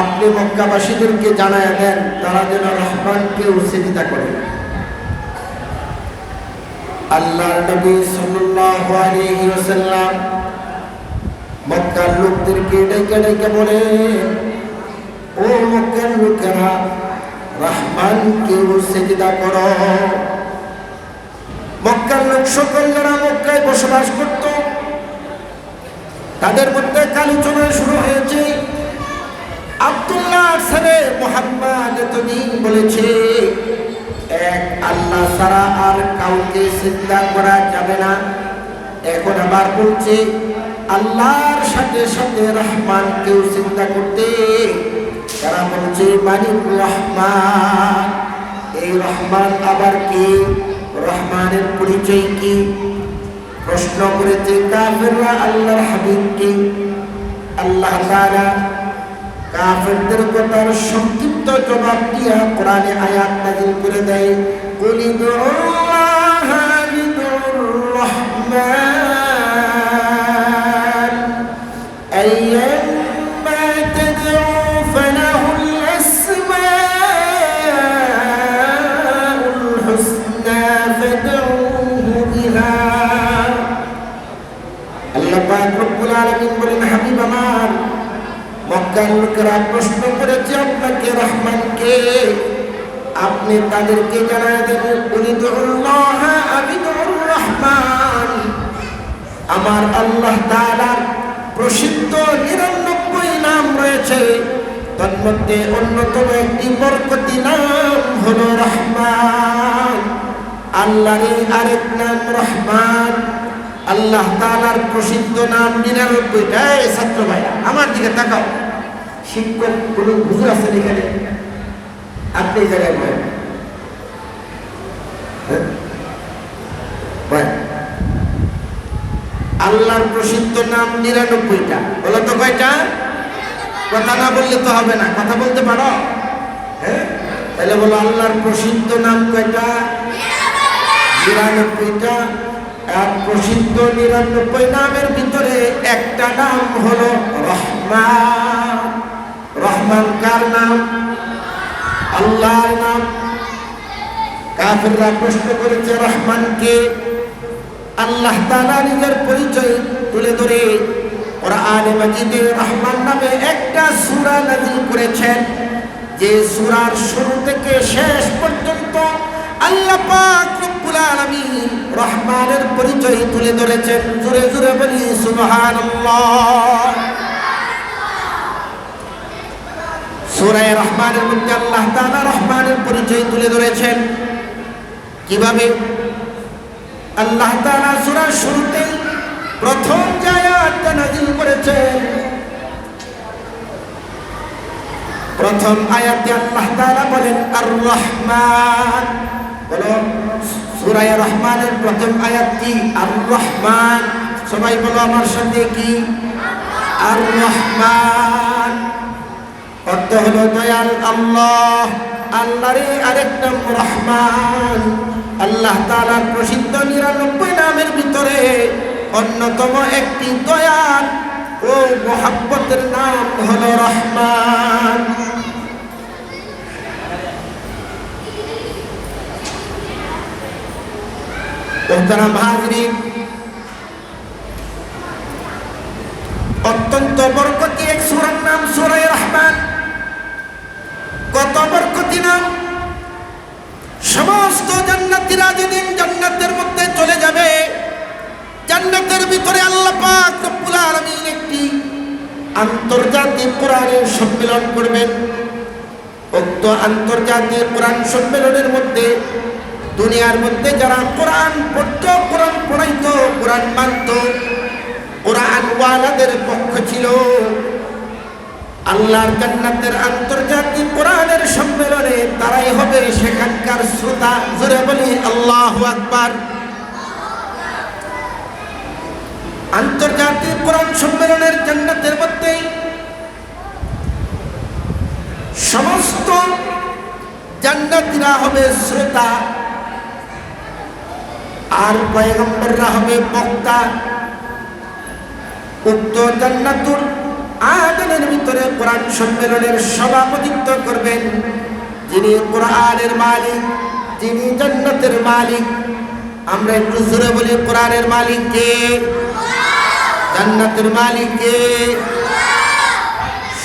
আপনি মক্কাবাসীদেরকে জানায় দেন তারা যেন রহমানকে সিজদা করে। আল্লাহর নবী সাল্লাল্লাহু আলাইহি ওয়াসাল্লাম মক্কার লোকদেরকে ডেকে ডেকে বলে, ও মক্কার লোকেরা, রহমানকে সিজদা করো। মক্কার লোক সকল যারা মক্কায় বসবাস করত তাদের মধ্যে আলোচনা শুরু হয়েছে। আব্দুল্লাহ ছেলে মুহাম্মদ এতদিন বলেছে এক আল্লাহ ছাড়া আর কাউকে সিজদা করা যাবে না, এখন আবার বলছে আল্লাহর সাথে সাথে রহমানকেও সিজদা করতে। তারা বলছে মালিক রহমান। এই রহমান আবার কি? রহমানের পরিচয় কি? প্রশ্ন করেছে কাফেররা আল্লাহর হাবিবকে। আল্লাহ তাআলা কাফেরদের কথার সংক্ষিপ্ত জবাব দিয়া কোরআনে আয়াত নাযিল করে দেয়, কুল ইদুল্লাহ বিদুর রহমান আইয়াম্মা তাদউ ফালাহুল আসমাউল হুসনা ফাদউহু বিহা। আল্লাহ পাক রব্বুল আলামিন বলেন, হাবিব আমার, মক্কার লোকেরা প্রশ্ন করেছে আপনাকে রহমানকে, আপনি তাদেরকে জানায় দেবেন উলিদুল্লাহ আবিদুর রহমান। আমার আল্লাহ তাআলার প্রসিদ্ধ ৯৯ নাম রয়েছে, তার মধ্যে অন্যতম একটি বরকতি নাম হলো রহমান। আল্লাহর আরেক নাম রহমান। আল্লাহ তাআলার প্রসিদ্ধ নাম ৯৯টা। ছাত্র ভাইরা আমার দিকে তাকাও। শিক্ষক কোন হুজুর আছেন এখানে? আপনি এই জায়গায় বলেন। আল্লাহর প্রসিদ্ধ নাম ৯৯টা। বলো তো কয়টা? কথা না বললে তো হবে না। কথা বলতে পারো? হ্যাঁ, তাহলে বলো আল্লাহর প্রসিদ্ধ নাম কয়টা? ৯৯টা। আর প্রসিদ্ধ ৯৯ নামের ভিতরে একটা নাম হলো রহমান। রহমান কার নাম? আল্লাহর নাম। কাফেররা প্রশ্ন করেছে রহমানকে। আল্লাহ তাআলা নিজের পরিচয় তুলে ধরে কোরআনে মাজিদে রহমান নামে একটা সূরা নাযিল করেছেন, যে সূরার শুরু থেকে শেষ পর্যন্ত আল্লাহ পাক রব্বুল আলামিন রহমানের পরিচয় তুলে ধরেছেন। জোরে জোরে বলি সুবহানাল্লাহ। সূরা রহমানের মধ্যে আল্লাহ তাআলা রহমানের পরিচয় তুলে ধরেছেন। কিভাবে? আল্লাহ তাআলা সূরার শুরুতে প্রথম যে আয়াতটা নাযিল করেছেন, প্রথম আয়াতে আল্লাহ তাআলা বলেন আর রহমান। বলো, সূরা রহমানের প্রথম আয়াত কি? আর রহমান। সবাই বলো আমার সাথে কি? আর রহমান অর্থ হলো দয়াল আল্লাহ। আল্লাহর আরেক নাম রহমান। আল্লাহ তাআলার প্রসিদ্ধ ৯৯ নামের ভিতরে অন্যতম একটি দয়াল ও মহব্বতের নাম হলো রহমান। মোহতারাম হাজরিন, অত্যন্ত বরকতি এক সূরার নাম সূরা রহমান। কত বরকতি নাম! সমস্ত জান্নাতীরা যেদিন জান্নাতের মধ্যে চলে যাবে, জান্নাতের ভিতরে আল্লাহ পাক রব্বুল আলামিন একটি আন্তর্জাতিক কোরআনের সম্মেলন করবেন। উক্ত আন্তর্জাতিক কোরআন সম্মেলনের মধ্যে দুনিয়ার মধ্যে যারা কোরআন পড়তো, কোরআন পড়াইতো, কোরআন মানত, কোরআন ওয়ালাদের পক্ষ ছিল, আল্লাহর জান্নাতের আন্তর্জাতিক কোরআনের সম্মেলনে তারাই হবে সেখানকার শ্রোতা। জোরে বলি আল্লাহু আকবার। আন্তর্জাতিক কোরআন সম্মেলনের জান্নাতের মধ্যে সমস্ত জান্নাতীরা হবে শ্রোতা, আর পয়গম্বররা হবে বক্তা। উক্ত জান্নাতুল আয়োজনের ভিতরে কোরআন সম্মেলনের সভাপতিত্ব করবেন যিনি কোরআনের মালিক, যিনি জান্নাতের মালিক। আমরা একটু জোরে বলি, কোরআনের মালিক কে? জান্নাতের মালিক কে?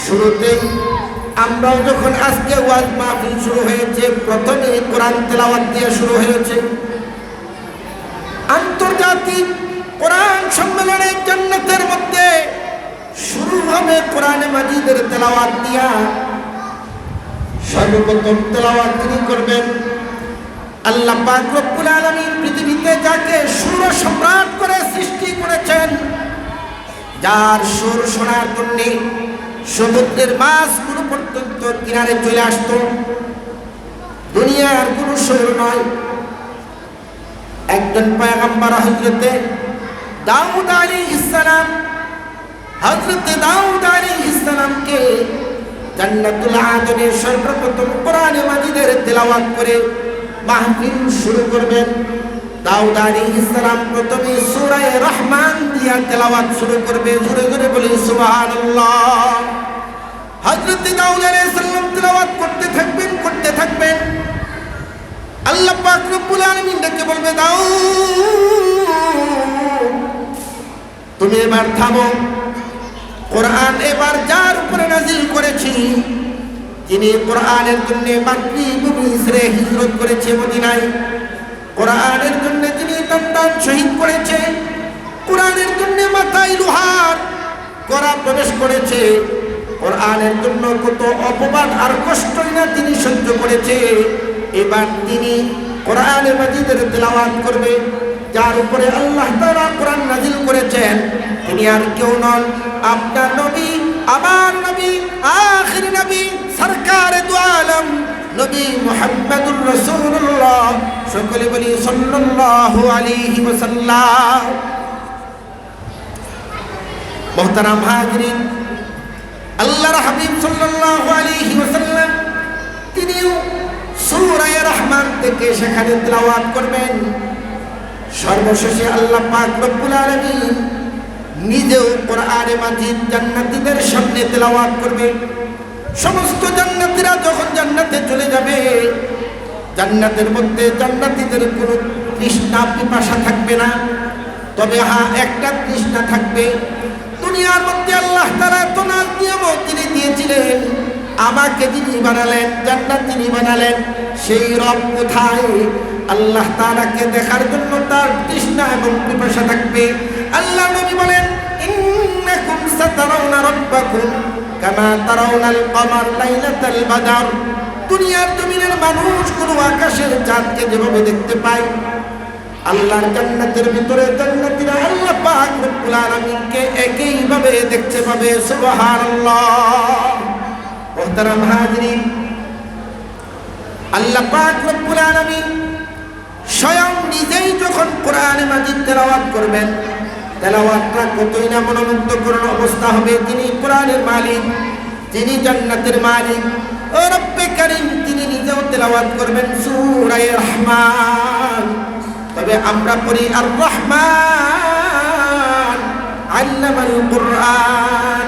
শুরুতেই আমরাও যখন আজকে ওয়াজ মাহফিল শুরু হয়েছে, প্রথমে কোরআন তেলাওয়াত দিয়ে শুরু হয়েছে। আন্তর্জাতিক কোরআন সম্মেলনে জান্নাতের মধ্যে শুরু হবে কোরআনে মাজিদের তেলাওয়াত দিয়া। সর্বপ্রথম তেলাওয়াত তিনি করবেন আল্লাহ পাক রব্বুল আলামিন পৃথিবীতে যাকে সুর সম্রাট করে সৃষ্টি করেছেন, যার সুর শোনার জন্য সমুদ্রের মাছগুলো পর্যন্ত কিনারে চলে আসতো। দুনিয়ার কোনো সুর নয়, একজন পয়গম্বর হযরতে দাউদ আলাইহিস সালাম, হযরতে দাউদ আলাইহিস সালামকে জান্নাতুল আদনে সর্বপ্রথম কোরআনে মাজিদের তেলাওয়াত করে মাহফিল শুরু করবেন। দাউদ আলাইহিস সালাম প্রথমে সূরা রহমান দিয়া তেলাওয়াত শুরু করবে। জোরে জোরে বলি সুবহানাল্লাহ। হযরত দাউদ আলাইহিস সালাম তেলাওয়াত করতে থাকবেন। আল্লাহ পাক রব্বুল আলামিন ডেকে বলবে, দাউদ তুমি এবার থামো। কোরআন এবার যার উপরে নাযিল করেছি, যিনি কোরআনের জন্য মাতৃভূমি ছেড়ে হিজরত করেছে মদিনায়, কোরআনের জন্য যিনি প্রাণ শহীদ করেছে, কোরআনের জন্য মাথায় লোহার কড়া প্রবেশ করেছে, কোরআনের জন্য কত অপবাদ আর কষ্টই না তিনি সহ্য করেছে, এবার তিনি কোরআনে মাজিদের তেলাওয়াত করবে। যার উপরে আল্লাহ তাআলা কোরআন নাযিল করেছেন তিনি আর কেউ নন, আপনার নবী, আমার নবী, আখির নবী, সরকারে দু আলম নবী মুহাম্মদুর রাসূলুল্লাহ। সকলে বলি সাল্লাল্লাহু আলাইহি ওয়াসাল্লাম। মুহতারাম হাজিরিন, আল্লাহর হাবিব সাল্লাল্লাহু আলাইহি ওয়াসাল্লাম তিনি সূরা রহমান থেকে সেখানে তেলাওয়াত করবেন। সর্বশেষে আল্লাহ পাক রব্বুল আলামিন নিজেও কোরআনে মাজিদ জান্নাতীদের সামনে তেলাওয়াত করবে। সমস্ত জান্নাতীরা যখন জান্নাতে চলে যাবে, জান্নাতের মধ্যে জান্নাতীদের কোনো তৃষ্ণা পিপাসা থাকবে না। তবে হ্যাঁ, একটা তৃষ্ণা থাকবে। দুনিয়ার মধ্যে আল্লাহ তাআলা তো নিয়ামত তিনি দিয়েছিলেন, আমাকে যিনি বানালেন, জান্নাত যিনি বানালেন, সেই রব কোথায়? আল্লাহ তাআলাকে দেখার জন্য তার তৃষ্ণা এবং পিপাসা থাকবে। আল্লাহ নবী বলেন, ইন্নাকুম সাতারাউনা রাব্বাকুম কামা তারাউনাল কমার লাইলাতাল বাদর। দুনিয়ার জমিনের মানুষগুলো আকাশের চাঁদকে যেভাবে দেখতে পায়, আল্লাহর জান্নাতের ভিতরে জান্নাতীরা আল্লাহ পাক রব্বুল আলামিনকে একইভাবে দেখতে পাবে। সুবহানাল্লাহ। মুহতারাম হাজিরিন, আল্লাহ পাক রব্বুল আলামিন স্বয়ং নিজেই যখন কোরআনে মাজিদ তেলাওয়াত করবেন, তেলাওয়াতটা কতই না মনোমুগ্ধকর অবস্থা হবে। যিনি কোরআনের মালিক, যিনি জান্নাতের মালিক, ও রব্বে কারীম, তিনি নিজেও তেলাওয়াত করবেন সূরা রহমান। তবে আমরা পড়ি আর রহমান আল্লামাল কুরআন।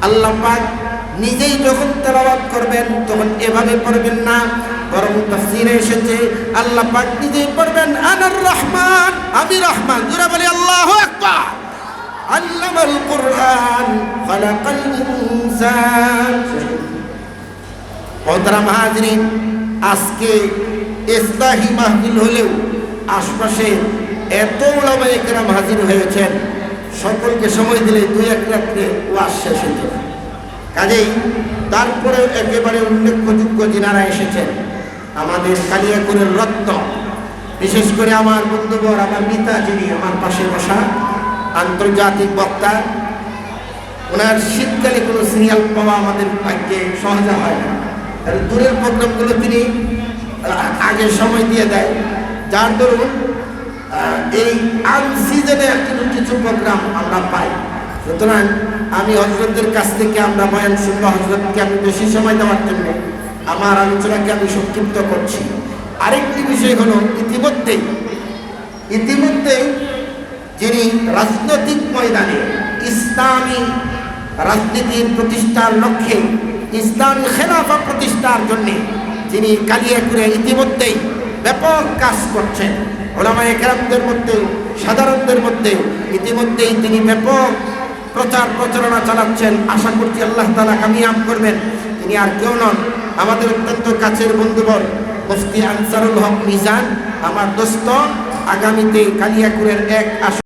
আল্লাহ পাক নিজেই যখন তেলাওয়াত করবেন তখন এভাবে পড়বেন না, বরং তাফসীরে এসেছে আল্লাহ পাক নিজেই পড়বেন আনার রহমান, আমি রহমান। জোরে বলি আল্লাহু আকবার। আল্লামাল কুরআন খালাকাল ইনসান। মুহতারাম হাজিরিন, আজকে ইসলাহি মাহফিল হলেও আশপাশে এত উলামায়ে কেরাম হাজির হয়েছেন, সকলকে সময় দিলে দুই এক রাত্রে ওয়াজ শেষ হতো। কাজেই তারপরেও একেবারে উল্লেখযোগ্য যিনারা এসেছেন, আমাদের কালিয়াকুরের রত্ন, বিশেষ করে আমার বন্ধুবর, আমার পিতা যিনি আমার পাশে বসা, আন্তর্জাতিক বক্তা, ওনার শীতকালে কোনো সিরিয়াল পাওয়া আমাদের ভাগ্যে সহজ হয় না। দূরের প্রোগ্রামগুলো তিনি আগে সময় দিয়ে দেয়, যার দরুন এই আনসিজনে কিছু প্রোগ্রাম আমরা পাই। সুতরাং আমি হযরতদের কাছ থেকে আমরা বয়ান শুনবো। হযরতকে আমি বেশি সময় দেওয়ার জন্য আমার আলোচনাকে আমি সংক্ষিপ্ত করছি। আরেকটি বিষয় হলো, ইতিমধ্যেই যিনি রাজনৈতিক ময়দানে, ইসলামী রাজনীতির প্রতিষ্ঠার লক্ষ্যে, ইসলামী খেলাফা প্রতিষ্ঠার জন্য তিনি কালিয়াকুরে ইতিমধ্যেই ব্যাপক কাজ করছেন। ওলামায়ে কেরামদের মধ্যে, সাধারণদের মধ্যে ইতিমধ্যেই তিনি ব্যাপক প্রচার প্রচারণা চালাচ্ছেন। আশা করছি আল্লাহ তাআলা কামিয়াব করবেন। তিনি আর কেউ নন, আমাদের অত্যন্ত কাছের বন্ধুবর মুফতি আনসারুল হক মিজান, আমার দোস্ত। আগামীতে কালিয়াকুরের এক